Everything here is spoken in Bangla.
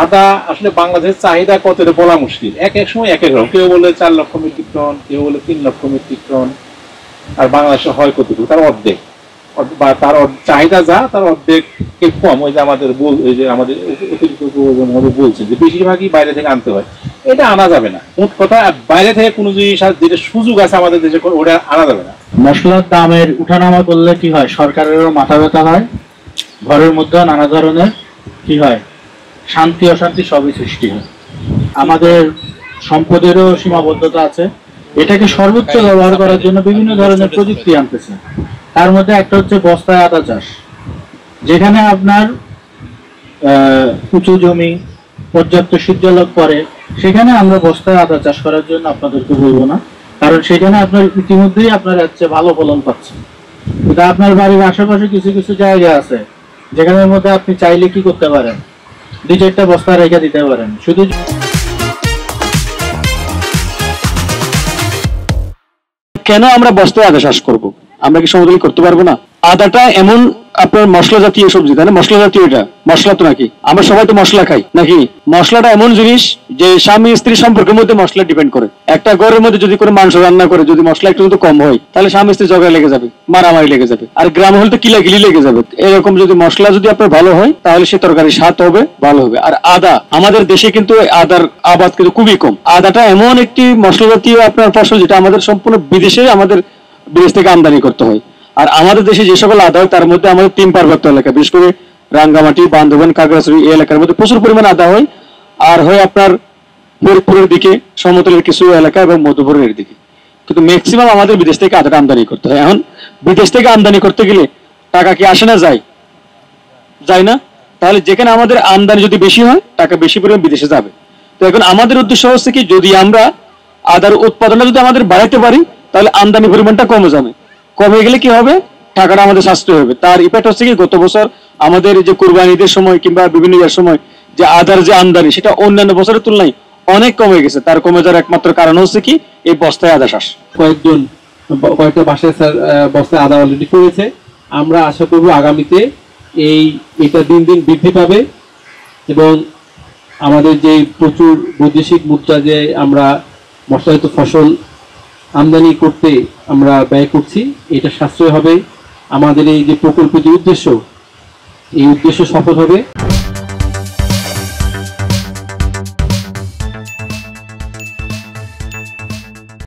আদা আসলে বাংলাদেশের চাহিদা কত এটা বলা মুশকিল, এক এক সময় এক এক রকম, কেউ বলে 4 লক্ষ মেট্রিক টন, কেউ বলে 3 লক্ষ মেট্রিক টন। আর বাংলাদেশে হয় কতটুকু, তার অর্ধেক বা তার চাহিদা যা তার অর্ধেক কম। ওই যে আমাদের অতিরিক্ত বলছেন যে বেশিরভাগই বাইরে থেকে আনতে হয়, এটা আনা যাবে না। মোট কথা বাইরে থেকে কোনো জিনিস যেটা সুযোগ আছে আমাদের দেশে ওটা আনা যাবে না। মশলার দামের উঠানামা করলে কি হয়, সরকারেরও মাথা ব্যথা হয়, ঘরের মধ্যে নানা ধরনের কি হয়, শান্তি অশান্তি সবই সৃষ্টি হয়। আমাদের সম্পদেরও সীমাবদ্ধতা আছে। এটাকে সর্বোচ্চ ব্যবহার করার জন্য বিভিন্ন ধরনের প্রযুক্তি আনতেছে। তার মধ্যে একটা হচ্ছে বস্তায় আদা চাষ, যেখানে আপনার উঁচু জমি, পর্যাপ্ত সূর্যালোক পরে, সেখানে আমরা বস্তায় আদা চাষ করার জন্য আপনাদেরকে বলবো না, কারণ সেখানে আপনার ইতিমধ্যেই আপনার হচ্ছে ভালো ফলন পাচ্ছেন। কিন্তু আপনার বাড়ির আশেপাশে কিছু কিছু জায়গা আছে যেখানের মধ্যে আপনি চাইলে কি করতে পারেন, 2-4টা বস্তা রেখে দিতে পারেন। শুধু কেন আমরা বস্তায় আদা চাষ করবো? আমরা কি সমতলে করতে পারবো না? আদাটা এমন আপনার মশলা জাতীয় সবজি, তাই না? মশলা জাতীয়, এটা মশলা তো নাকি? আমরা সবাই তো মশলা খাই নাকি? মশলাটা এমন জিনিস যে স্বামী স্ত্রী সম্পর্কের মধ্যে মশলা ডিপেন্ড করে। একটা ঘরের মধ্যে যদি কোনো মাংস রান্না করে যদি মশলা একটু যদি কম হয়, তাহলে স্বামী স্ত্রী ঝগড়া লেগে যাবে, মারামারি লেগে যাবে, আর গ্রাম হলে তো কিলাকিলি লেগে যাবে। এরকম যদি মশলা যদি আপনার ভালো হয়, তাহলে সে তরকারির স্বাদ হবে, ভালো হবে। আর আদা, আমাদের দেশে কিন্তু আদার আবাদ কিন্তু খুবই কম। আদাটা এমন একটি মশলা জাতীয় আপনার ফসল যেটা আমাদের সম্পূর্ণ বিদেশ থেকে আমদানি করতে হয়। আর আমাদের দেশে যে সকল আদা হয় তার মধ্যে আমাদের 3 পার্বত্য এলাকা, বিশেষ করে রাঙ্গামাটি, বান্দরবান, খাগড়াছড়ি এই এলাকার মধ্যে প্রচুর পরিমাণে আদা হয়। আর হয় আপনার ফরিদপুরের দিকে, সমতলের কিছু এলাকা এবং মধ্যপুরের দিকে। কিন্তু ম্যাক্সিমাম আমাদের বিদেশ থেকে আদাটা আমদানি করতে হয়। এখন বিদেশ থেকে আমদানি করতে গেলে টাকা কি আসে না যায়? যায় না। তাহলে যেখানে আমাদের আমদানি যদি বেশি হয়, টাকা বেশি পরিমাণ বিদেশে যাবে। তো এখন আমাদের উদ্দেশ্য হচ্ছে কি, যদি আমরা আদার উৎপাদনটা যদি আমাদের বাড়াতে পারি, তাহলে আমদানি পরিমাণটা কমে যাবে। কমে গেলে কি হবে, টাকাটা আমাদের সাশ্রয় হবে। তার ইফেক্ট হচ্ছে কি, গত বছর আমাদের যে কুরবানিদের সময় কিংবা বিভিন্ন সময় যে আদার যে আমদানি, সেটা অন্যান্য বছরের তুলনায় অনেক কমে গেছে। তার কমে যাওয়ার একমাত্র কারণ হচ্ছে কি, এই বস্তায় আদা চাষ। কয়েকটা বাসায় স্যার বস্তায় আদা অলরেডি করেছে। আমরা আশা করব আগামীতে এটা দিন দিন বৃদ্ধি পাবে এবং আমাদের যে প্রচুর বৈদেশিক মুদ্রা যে আমরা মশলাজাত ফসল আমদানি করতে আমরা ব্যয় করছি, এটা সাশ্রয় হবে। আমাদের এই যে প্রকল্প যে উদ্দেশ্য, এই উদ্দেশ্য সফল হবে।